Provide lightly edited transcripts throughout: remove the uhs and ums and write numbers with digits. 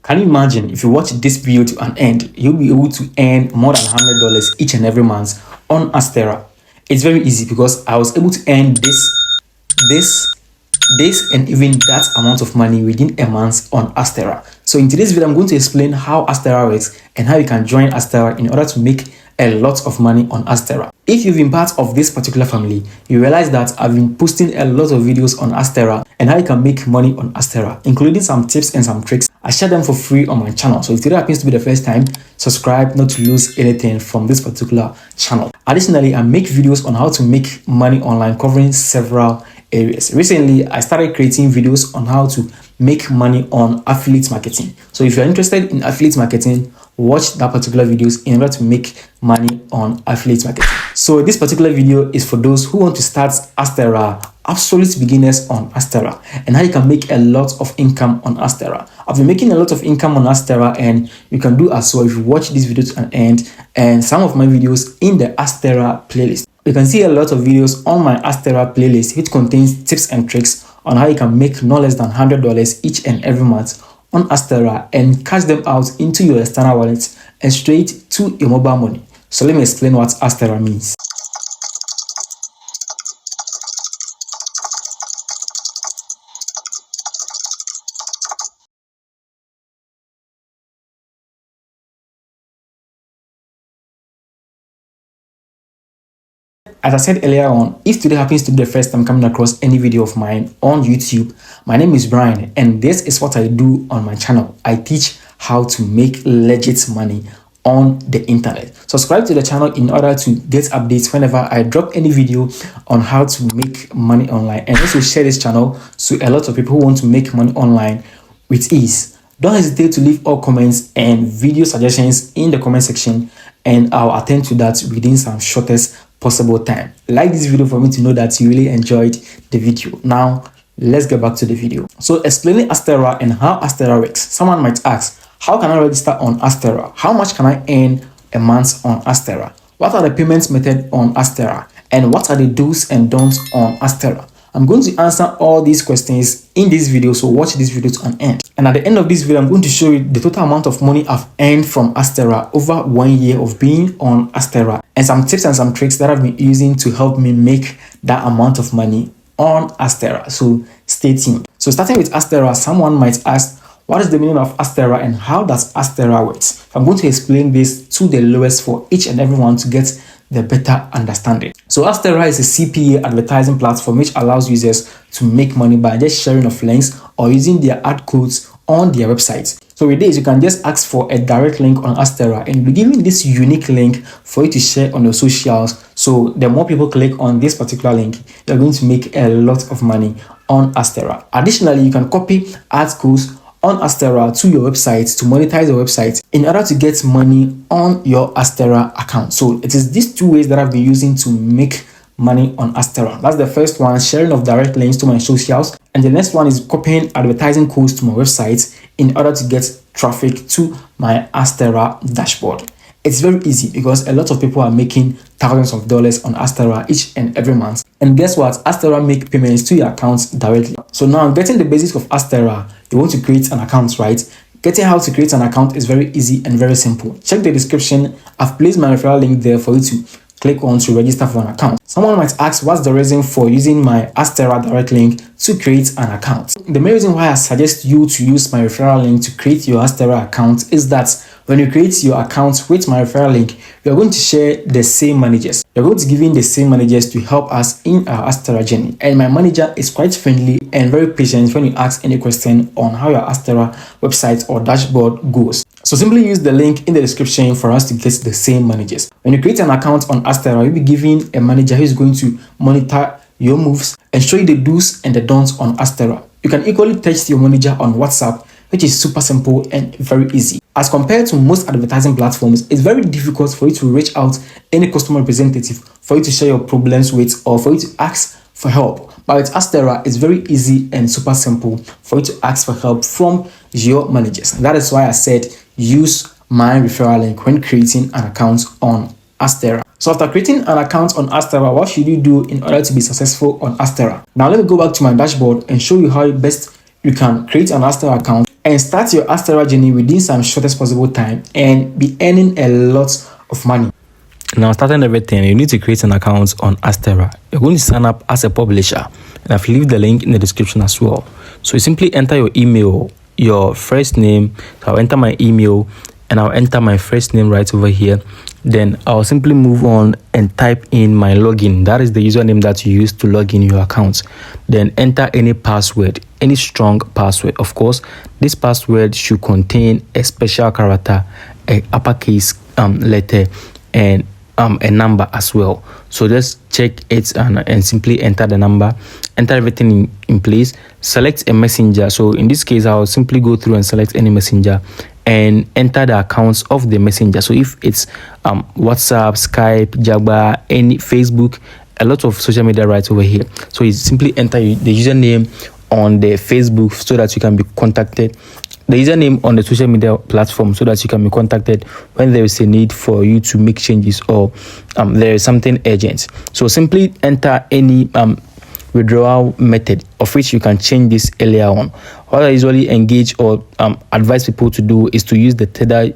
Can you imagine if you watch this video to an end, you'll be able to earn more than $100 each and every month on Adsterra? It's very easy because I was able to earn this, and even that amount of money within a month on Adsterra. So in today's video, I'm going to explain how Adsterra works and how you can join Adsterra in order to make a lot of money on Adsterra. If you've been part of this particular family, you realize that I've been posting a lot of videos on Adsterra and how you can make money on Adsterra, including some tips and some tricks. I share them for free on my channel. So if today happens to be the first time, subscribe not to lose anything from this particular channel. Additionally, I make videos on how to make money online covering several areas. Recently, I started creating videos on how to make money on affiliate marketing. So if you're interested in affiliate marketing, watch that particular videos in order to make money on affiliate marketing. So this particular video is for those who want to start Adsterra, absolute beginners on Adsterra, and how you can make a lot of income on Adsterra. I've been making a lot of income on Adsterra, and you can do as well if you watch this video to an end and some of my videos in the Adsterra playlist. You can see a lot of videos on my Adsterra playlist which contains tips and tricks on how you can make no less than $100 each and every month on Adsterra and cash them out into your external wallet and straight to your mobile money. So let me explain what Adsterra means. As I said earlier on, if today happens to be the first time coming across any video of mine on YouTube, my name is Brian and this is what I do on my channel. I teach how to make legit money on the internet. Subscribe to the channel in order to get updates whenever I drop any video on how to make money online, and also share this channel to a lot of people who want to make money online with ease. Don't hesitate to leave all comments and video suggestions in the comment section, and I'll attend to that within some shortest possible time. Like this video for me to know that you really enjoyed the video. Now let's get back to the video. So explaining Adsterra and how Adsterra works. Someone might ask, how can I register on Adsterra? How much can I earn a month on Adsterra? What are the payments method on Adsterra? And what are the do's and don'ts on Adsterra? I'm going to answer all these questions in this video, so watch this video to an end. And at the end of this video, I'm going to show you the total amount of money I've earned from Adsterra over 1 year of being on Adsterra, and some tips and some tricks that I've been using to help me make that amount of money on Adsterra. So stay tuned. So starting with Adsterra, someone might ask, what is the meaning of Adsterra and how does Adsterra works? I'm going to explain this to the lowest for each and everyone to get the better understanding. So Adsterra is a CPA advertising platform which allows users to make money by just sharing of links or using their ad codes on their website. So with this, you can just ask for a direct link on Adsterra and be given this unique link for you to share on your socials. So the more people click on this particular link, you're going to make a lot of money on Adsterra. Additionally, you can copy ad codes on Adsterra to your website to monetize your website in order to get money on your Adsterra account. So it is these two ways that I've been using to make money on Adsterra. That's the first one, sharing of direct links to my socials, and the next one is copying advertising codes to my website in order to get traffic to my Adsterra dashboard. It's very easy because a lot of people are making thousands of dollars on Adsterra each and every month. And guess what? Adsterra make payments to your accounts directly. So now getting the basics of Adsterra, you want to create an account, right? Getting how to create an account is very easy and very simple. Check the description. I've placed my referral link there for you to click on to register for an account. Someone might ask, what's the reason for using my Adsterra direct link to create an account? The main reason why I suggest you to use my referral link to create your Adsterra account is that when you create your account with my referral link, you're going to share the same managers. You're going to give in the same managers to help us in our Adsterra journey. And my manager is quite friendly and very patient when you ask any question on how your Adsterra website or dashboard goes. So simply use the link in the description for us to get the same managers. When you create an account on Adsterra, you'll be given a manager who is going to monitor your moves and show you the do's and the don'ts on Adsterra. You can equally text your manager on WhatsApp, which is super simple and very easy. As compared to most advertising platforms, it's very difficult for you to reach out any customer representative for you to share your problems with or for you to ask for help. But with Adsterra, it's very easy and super simple for you to ask for help from your managers. That is why I said use my referral link when creating an account on Adsterra. So after creating an account on Adsterra, what should you do in order to be successful on Adsterra? Now let me go back to my dashboard and show you how best you can create an Adsterra account and start your Adsterra journey within some shortest possible time and be earning a lot of money. Now, starting everything, you need to create an account on Adsterra. You're going to sign up as a publisher, and I've left the link in the description as well. So you simply enter your email, your first name. So I'll enter my email and I'll enter my first name right over here. Then I'll simply move on and type in my login. That is the username that you use to log in your account. Then enter any password, any strong password. Of course, this password should contain a special character, a uppercase letter, and a number as well. So just check it and simply enter the number, enter everything in place, select a messenger. So in this case, I'll simply go through and select any messenger and enter the accounts of the messenger. So if it's WhatsApp, Skype, Jabba, any Facebook, a lot of social media right over here. So you simply enter the username on the Facebook so that you can be contacted, the username on the social media platform so that you can be contacted when there is a need for you to make changes or there is something urgent. So simply enter any withdrawal method, of which you can change this earlier on. What I usually engage or advise people to do is to use the Tether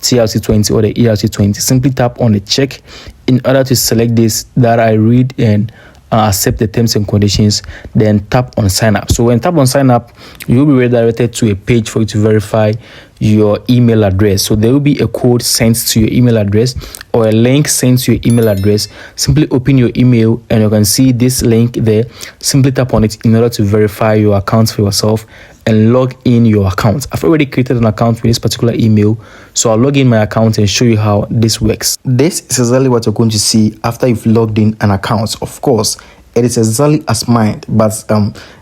TRC20 or the ERC20. Simply tap on the check in order to select this that I read and accept the terms and conditions, then tap on sign up. So when tap on sign up, you will be redirected to a page for you to verify your email address. So there will be a code sent to your email address or a link sent to your email address. Simply open your email and you can see this link there. Simply tap on it in order to verify your account for yourself and log in your account. I've already created an account with this particular email, so I'll log in my account and show you how this works. This is exactly what you're going to see after you've logged in an account. Of course, it is exactly as mine, but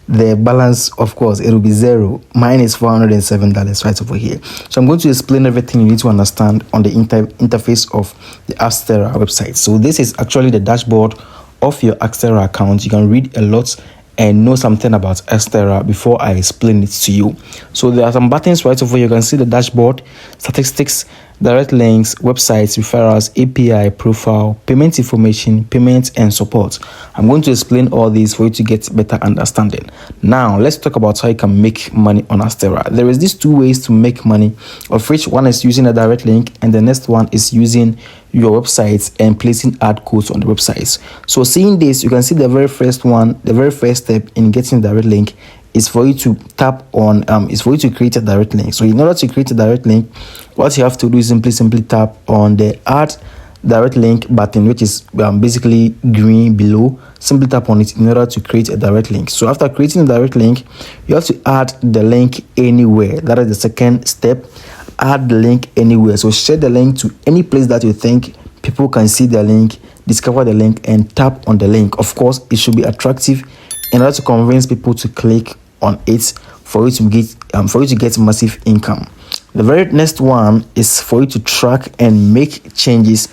the balance, of course, it will be zero. Mine is $407 right over here. So I'm going to explain everything you need to understand on the interface of the Adsterra website. So this is actually the dashboard of your Adsterra account. You can read a lot and know something about Adsterra before I explain it to you. So there are some buttons right over here. You can see the dashboard, statistics, direct links, websites, referrals, API, profile, payment information, payments, and support. I'm going to explain all these for you to get better understanding. Now, let's talk about how you can make money on Adsterra. There is these two ways to make money, of which one is using a direct link, and the next one is using your websites and placing ad codes on the websites. So seeing this, you can see the very first one, the very first step in getting a direct link is for you to tap on is for you to create a direct link. So in order to create a direct link, what you have to do is simply tap on the add direct link button, which is basically green below. Simply tap on it in order to create a direct link. So after creating a direct link, you have to add the link anywhere. That is the second step. Add the link anywhere. So share the link to any place that you think people can see the link, discover the link, and tap on the link. Of course, it should be attractive in order to convince people to click on it for you to get massive income. The very next one is for you to track and make changes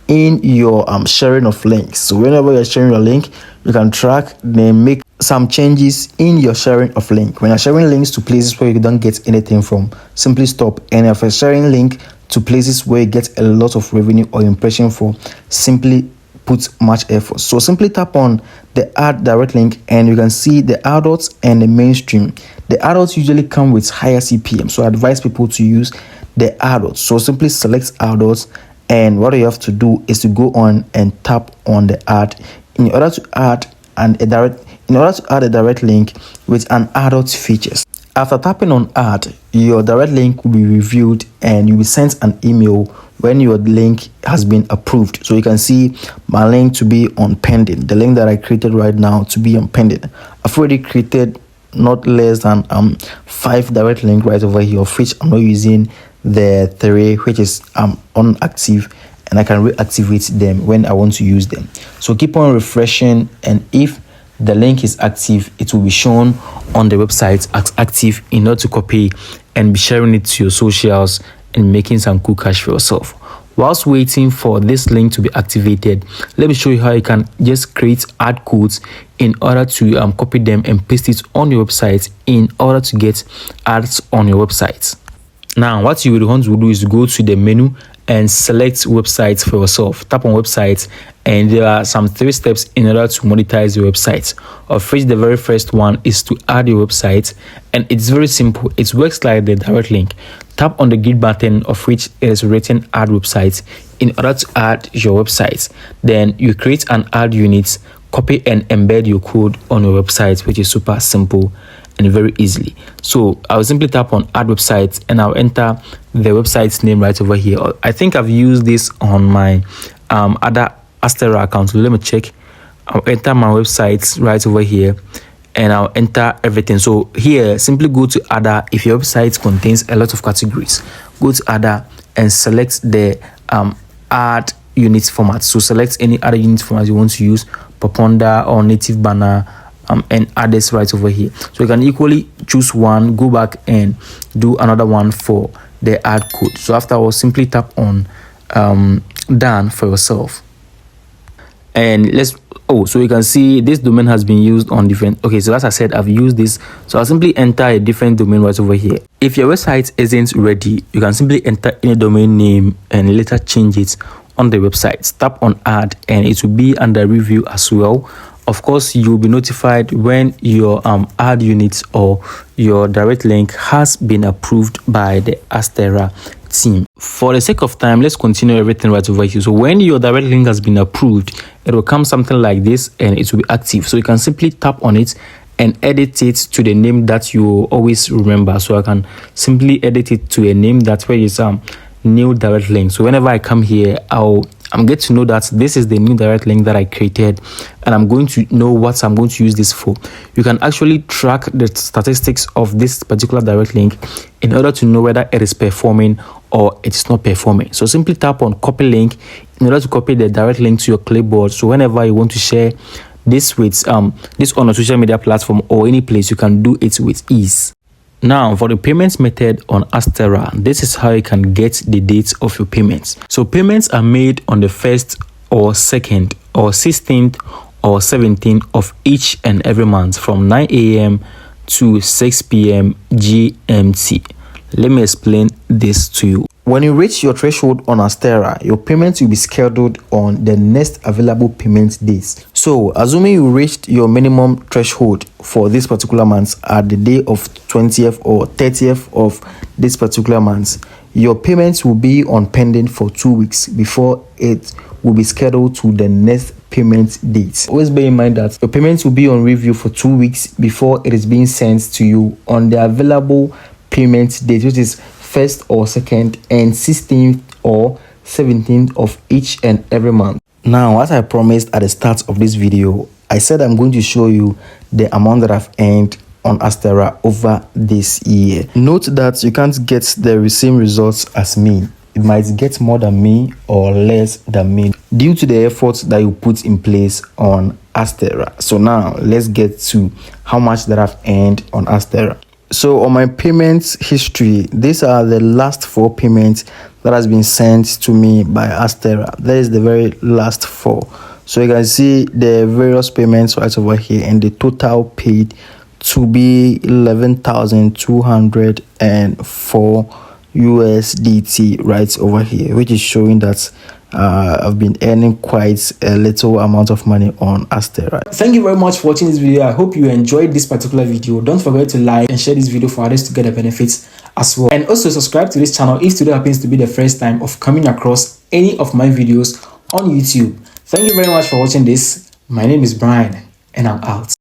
in your sharing of links. So whenever you're sharing your link, you can track, then make some changes in your sharing of link. When you're sharing links to places where you don't get anything from, simply stop. And if you're sharing link to places where you get a lot of revenue or impression for, simply put much effort. So simply tap on the add direct link and you can see the adults and the mainstream. The adults usually come with higher CPM, so I advise people to use the adults. So simply select adults, and what you have to do is to go on and tap on the add in order to add a direct link with an adult features. After tapping on add, your direct link will be reviewed and you'll be sent an email when your link has been approved. So you can see my link to be on pending, the link that I created right now to be on pending. I've already created not less than 5 direct links right over here, of which I'm not using the 3, which is inactive, and I can reactivate them when I want to use them. So keep on refreshing, and if the link is active, it will be shown on the website as active in order to copy and be sharing it to your socials and making some cool cash for yourself. Whilst waiting for this link to be activated, let me show you how you can just create ad codes in order to copy them and paste it on your website in order to get ads on your website. Now, what you would want to do is go to the menu and select websites for yourself. Tap on websites and there are some 3 steps in order to monetize your website, of which the very first one is to add your website. And it's very simple. It works like the direct link. Tap on the grid button, of which it is written add website, in order to add your website. Then you create an ad unit, copy and embed your code on your website, which is super simple and very easily. So I'll simply tap on add website and I'll enter the website's name right over here. I think I've used this on my other Adsterra account. So let me check. I'll enter my website right over here and I'll enter everything. So here, simply go to other. If your website contains a lot of categories, go to other and select the add unit format. So select any other unit format you want to use, Poponder or native banner, and add this right over here. So you can equally choose one, go back and do another one for the add code. So afterwards, simply tap on done for yourself. And so you can see this domain has been used on different. Okay, so as I said, I've used this. So I'll simply enter a different domain right over here. If your website isn't ready, you can simply enter any domain name and later change it on the website. Tap on add and it will be under review as well. Of course, you'll be notified when your ad unit or your direct link has been approved by the Adsterra team. For the sake of time, let's continue everything right over here. So when your direct link has been approved, it will come something like this and it will be active. So you can simply tap on it and edit it to the name that you always remember. So I can simply edit it to a name that where is new direct link. So whenever I come here, I'm get to know that this is the new direct link that I created, and I'm going to know what I'm going to use this for. You can actually track the statistics of this particular direct link in order to know whether it is performing or it is not performing. So simply tap on copy link in order to copy the direct link to your clipboard. So whenever you want to share this with this on a social media platform or any place, you can do it with ease. Now, for the payments method on Adsterra, this is how you can get the dates of your payments. So payments are made on the 1st or 2nd or 16th or 17th of each and every month from 9 a.m. to 6 p.m. GMT. Let me explain this to you. When you reach your threshold on Adsterra, your payments will be scheduled on the next available payment days. So, assuming you reached your minimum threshold for this particular month at the day of 20th or 30th of this particular month, your payments will be on pending for 2 weeks before it will be scheduled to the next payment date. Always bear in mind that your payments will be on review for 2 weeks before it is being sent to you on the available payment date, which is 1st or 2nd and 16th or 17th of each and every month. Now, as I promised at the start of this video, I said I'm going to show you the amount that I've earned on Adsterra over this year. Note that you can't get the same results as me. It might get more than me or less than me due to the efforts that you put in place on Adsterra. So now let's get to how much that I've earned on Adsterra. So on my payments history, these are the last 4 payments that has been sent to me by Adsterra. That is the very last 4. So you can see the various payments right over here, and the total paid to be 11,204 USDT right over here, which is showing that I've been earning quite a little amount of money on Adsterra. Thank you very much for watching this video. I hope you enjoyed this particular video. Don't forget to like and share this video for others to get the benefits as well. And also subscribe to this channel if today happens to be the first time of coming across any of my videos on YouTube. Thank you very much for watching this. My name is Brian and I'm out.